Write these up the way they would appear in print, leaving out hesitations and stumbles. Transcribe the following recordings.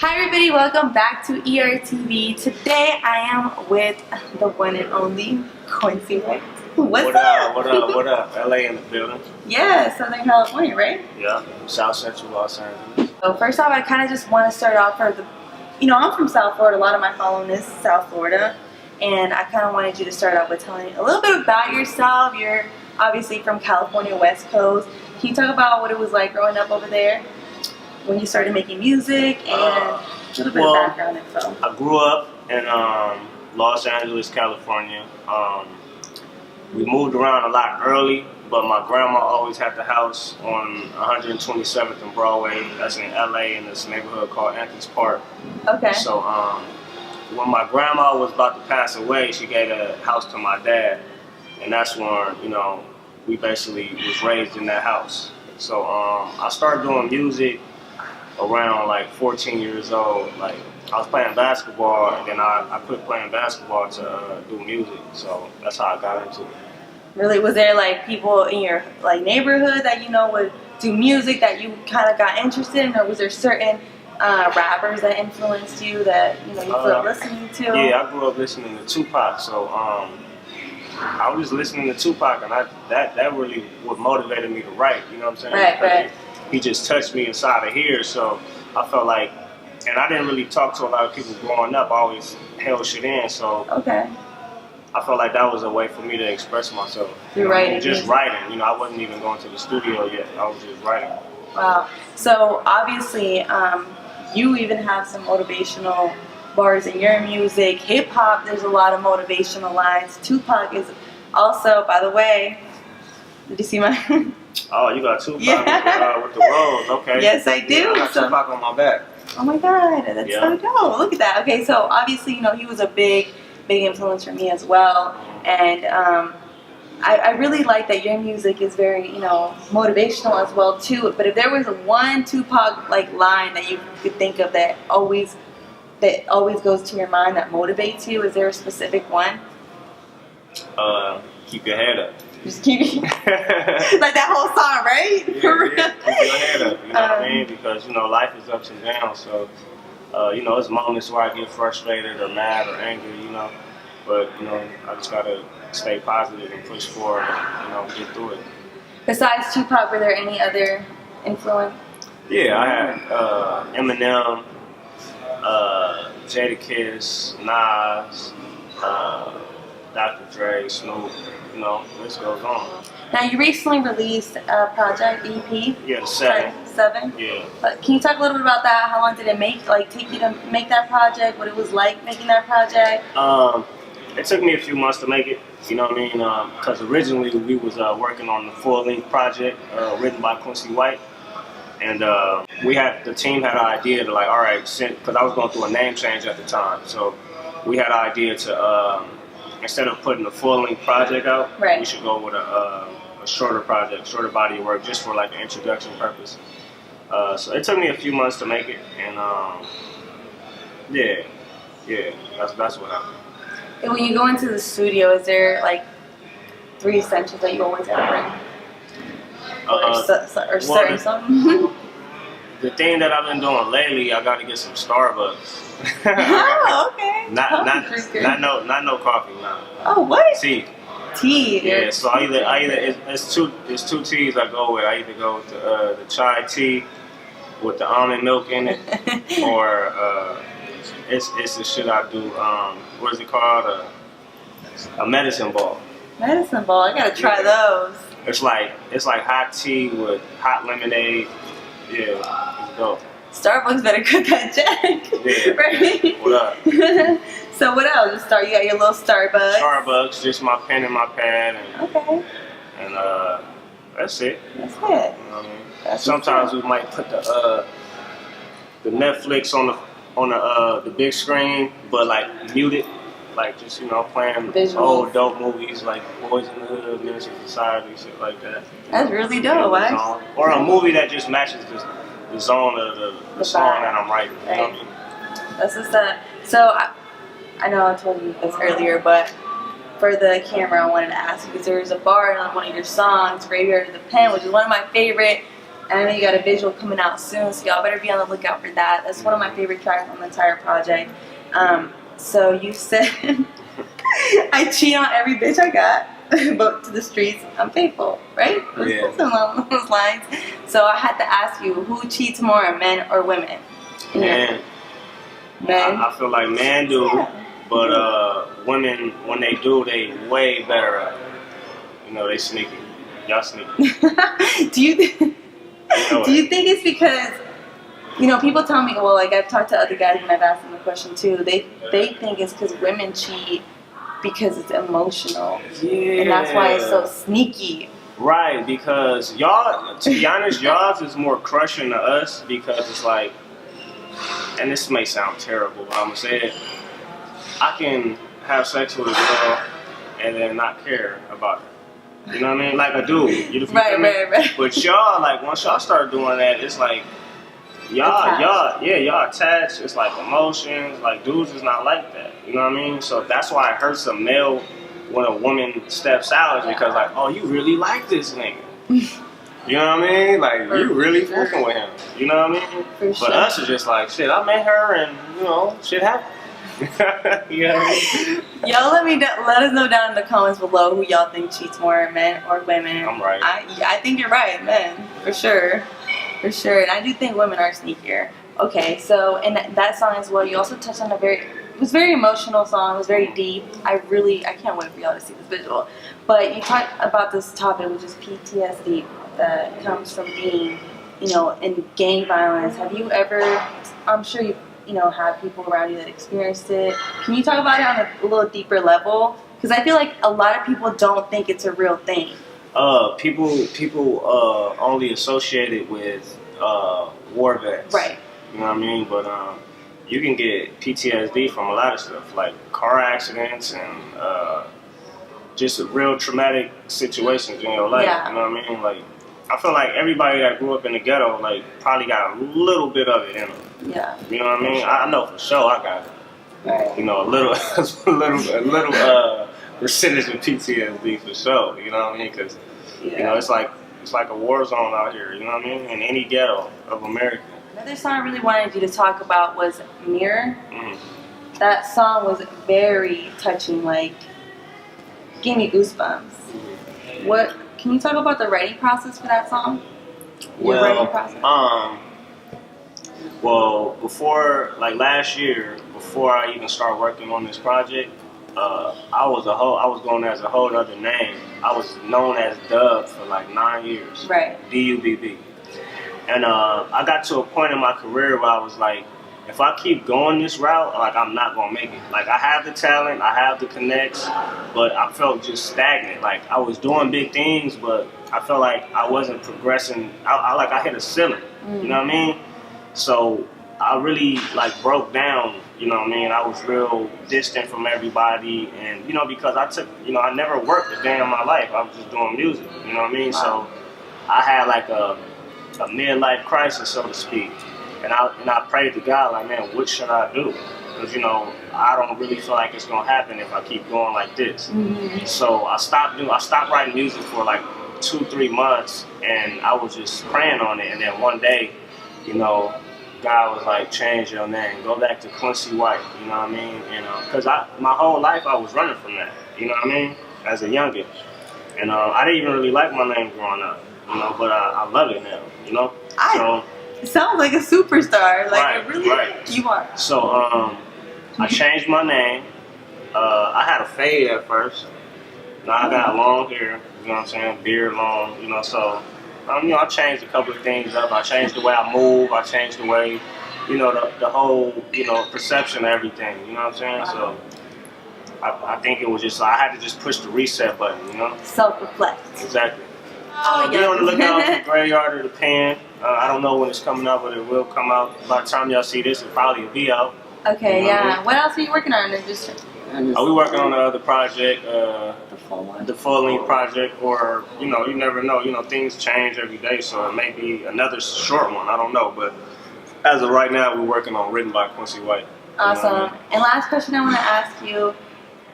Hi everybody, welcome back to ERTV. Today I am with the one and only Quincey. What up? What up? LA in the building. Yeah, Southern California, right? Yeah, South Central Los Angeles. So first off, I kind of just want to start off I'm from South Florida. A lot of my following is South Florida. And I kind of wanted you to start off with telling a little bit about yourself. You're obviously from California, West Coast. Can you talk about what it was like growing up over there? When you started making music and a little bit of background info. I grew up in Los Angeles, California. We moved around a lot early, but my grandma always had the house on 127th and Broadway. That's in LA in this neighborhood called Anthony's Park. Okay. So when my grandma was about to pass away, she gave a house to my dad, and that's when we basically was raised in that house. So I started doing music around like 14 years old. Like I was playing basketball, and then I quit playing basketball to do music. So that's how I got into it. Really, was there like people in your like neighborhood that would do music that you kind of got interested in, or was there certain rappers that influenced you that you grew up listening to? Yeah, I grew up listening to Tupac. So I was just listening to Tupac, and that really what motivated me to write. You know what I'm saying? Right. He just touched me inside of here, so I felt like, and I didn't really talk to a lot of people growing up. I always held shit in, so okay. I felt like that was a way for me to express myself. You're writing. Just writing. I wasn't even going to the studio yet. I was just writing. Wow. So obviously, you even have some motivational bars in your music. Hip hop, there's a lot of motivational lines. Tupac is also, by the way, did you see my? Oh, you got Tupac with the rose. Okay. Yes, I do. Yeah, I got Tupac on my back. Oh my God, that's so dope. Look at that. Okay, so obviously, he was a big influence for me as well. And I really like that your music is very, motivational as well too. But if there was one Tupac line that you could think of that always goes to your mind that motivates you, is there a specific one? Keep your head up. Just keep like that whole song, right? Yeah, keep your head up. You know what I mean? Because life is ups and downs. So there's moments where I get frustrated or mad or angry. But I just gotta stay positive and push forward and get through it. Besides Tupac, were there any other influence? Yeah, I had Eminem, Jadakiss, Nas, Dr. Dre, Snoop. This goes on. Now, you recently released a project, EP. Yeah, seven. Yeah. Can you talk a little bit about that? How long did it take you to make that project? What it was like making that project? It took me a few months to make it. You know what I mean? Because originally we was working on the full-length project written by Quincey White, and the team had an idea to all right, because I was going through a name change at the time, so we had an idea to. Instead of putting a full-length project out, we should go with a shorter project, shorter body of work, just for an introduction purpose. So it took me a few months to make it, and that's what happened. And when you go into the studio, is there 3 essentials that you always have to bring, or certain something? The thing that I've been doing lately, I got to get some Starbucks. Oh, okay. Not no coffee, no. Oh, what? Tea. Tea. Yeah. So I either it's two teas I go with. I either go with the chai tea with the almond milk in it, or it's the shit I do. What is it called? A medicine ball. Medicine ball. I gotta try those. It's like hot tea with hot lemonade. Yeah, it's dope. Starbucks better cook that jack. Yeah. Right? What up? So what else? You got your little Starbucks. Starbucks, just my pen and my pad. And that's it. That's it. You know what I mean? Sometimes we might put the Netflix on the big screen, but mute it. Just playing visuals. Old dope movies like Boys in the Hood, Menace to Society, shit like that. That's really dope, right? Or a movie that just matches the zone of the song that I'm writing. Right. You know what I mean? That's what's up. So I know I told you this earlier, but for the camera, I wanted to ask you because there was a bar in one of your songs, Graveyard of the Pen, which is one of my favorite And I know you got a visual coming out soon, so y'all better be on the lookout for that. That's one of my favorite tracks on the entire project. So you said I cheat on every bitch I got, but to the streets I'm faithful, right? Yeah. Something along those lines. So I had to ask you, who cheats more, men or women? Men. Men. I feel like men do, but women, when they do, they way better at it. You know, they sneaky. Y'all sneaky. Do you think it's because, you know, people tell me, well, like I've talked to other guys when I've asked them the question too, they think it's because women cheat because it's emotional. Yeah. And that's why it's so sneaky. Right, because y'all, to be honest, y'all's is more crushing to us because it's like, and this may sound terrible, but I'm gonna say it. I can have sex with a girl and then not care about it. You know what I mean? Like a dude. You Right. But y'all, like once y'all start doing that, it's like y'all attached. It's like emotions. Like dudes is not like that. You know what I mean? So that's why it hurts a male when a woman steps out, is because like, oh, you really like this nigga. You know what I mean? Like, you really fucking with him. You know what I mean? But us is just like, shit, I met her and, you know, shit happened. You know what I mean? Y'all let us know down in the comments below who y'all think cheats more, men or women. I'm right. I think you're right, men, for sure. For sure. And I do think women are sneakier. Okay, so in that song as well, you also touched on it was a very emotional song. It was very deep. I can't wait for y'all to see this visual. But you talked about this topic, which is PTSD, that comes from being, you know, in gang violence. Have you ever, I'm sure you know, have people around you that experienced it. Can you talk about it on a little deeper level? Because I feel like a lot of people don't think it's a real thing. People only associate it with war vets. Right. You know what I mean? But you can get PTSD from a lot of stuff, like car accidents and just real traumatic situations in your life. Yeah. You know what I mean? Like, I feel like everybody that grew up in the ghetto, like, probably got a little bit of it in them. Yeah. You know what I mean? I know for sure I got it. Right. You know, a little percentage of PTSD for sure. You know what I mean? Because you know, it's like a war zone out here. You know what I mean? In any ghetto of America. Another song I really wanted you to talk about was Mirror. Mm-hmm. That song was very touching. Like, gave me goosebumps. What? Can you talk about the writing process for that song? Your writing process. Well, before, like last year, before I even started working on this project, I was going as a whole other name. I was known as Dub for like 9 years. Right. D-U-B-B. And I got to a point in my career where I was like, if I keep going this route, like I'm not gonna make it. Like I have the talent, I have the connects, but I felt just stagnant. Like I was doing big things, but I felt like I wasn't progressing. I hit a ceiling. You know what I mean? So I really like broke down. You know what I mean? I was real distant from everybody, and you know, because I never worked a day in my life. I was just doing music. You know what I mean? So I had like a midlife crisis, so to speak. And I prayed to God, like, man, what should I do? Because, you know, I don't really feel like it's going to happen if I keep going like this. Mm-hmm. So I stopped writing music for like 2-3 months, and I was just praying on it. And then one day, you know, God was like, change your name. Go back to Quincy White, you know what I mean? And because my whole life I was running from that, you know what I mean? As a youngin'. And I didn't even really like my name growing up, you know, but I love it now, you know? It sounds like a superstar. Like, you are. So, I changed my name. I had a fade at first. Now I got long hair, you know what I'm saying? Beard long, you know, so, you know, I changed a couple of things up. I changed the way I move. I changed the way, you know, the whole, you know, perception of everything, you know what I'm saying? So, I think it was just, I had to just push the reset button, you know? Self-reflect. Exactly. Be on the lookout for Graveyard of the Pen. I don't know when it's coming out, but it will come out. By the time y'all see this, it probably will be out. Okay, you know yeah. What else are you working on? We working on the other project, the full-length project, or, you know, you never know. You know, things change every day, so it may be another short one. I don't know, but as of right now, we're working on Written by Quincy White. Awesome. And last question I want to ask you,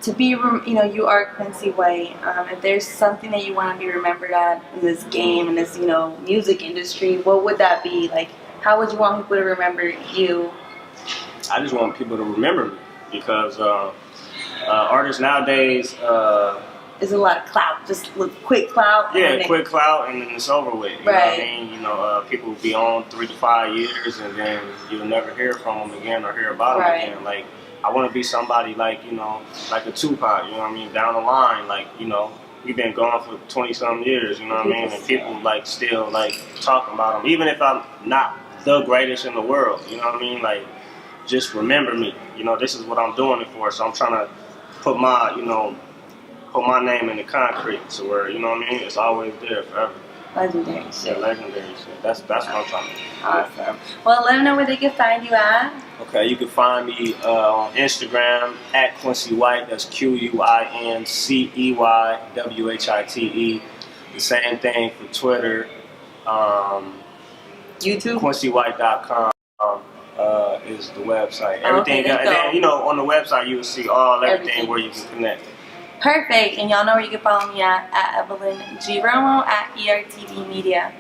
to be, you are Quincy White. If there's something that you want to be remembered at in this game, in this, music industry, what would that be? Like, how would you want people to remember you? I just want people to remember me because artists nowadays. There's a lot of clout, just quick clout. Yeah, quick clout, and then it's over with. You know what I mean? People will be on 3 to 5 years, and then you'll never hear from them again or hear about them again. Like, I want to be somebody like, like a Tupac, you know what I mean? Down the line, like, we've been gone for 20-some years, you know what I mean? And people, like, still, like, talking about them. Even if I'm not the greatest in the world, you know what I mean? Like, just remember me. This is what I'm doing it for. So I'm trying to put my, put my name in the concrete, so where, you know what I mean, it's always there forever. Legendary shit. Yeah, legendary shit. That's what I'm trying to do. Awesome. Well, let them know where they can find you at. Okay, you can find me on Instagram at Quincey White. That's Quinceywhite. The same thing for Twitter. YouTube. QuinceyWhite.com is the website. Everything, on the website you will see everything where you can connect. Perfect. And y'all know where you can follow me at Evelyn G. Romo at ERTV Media.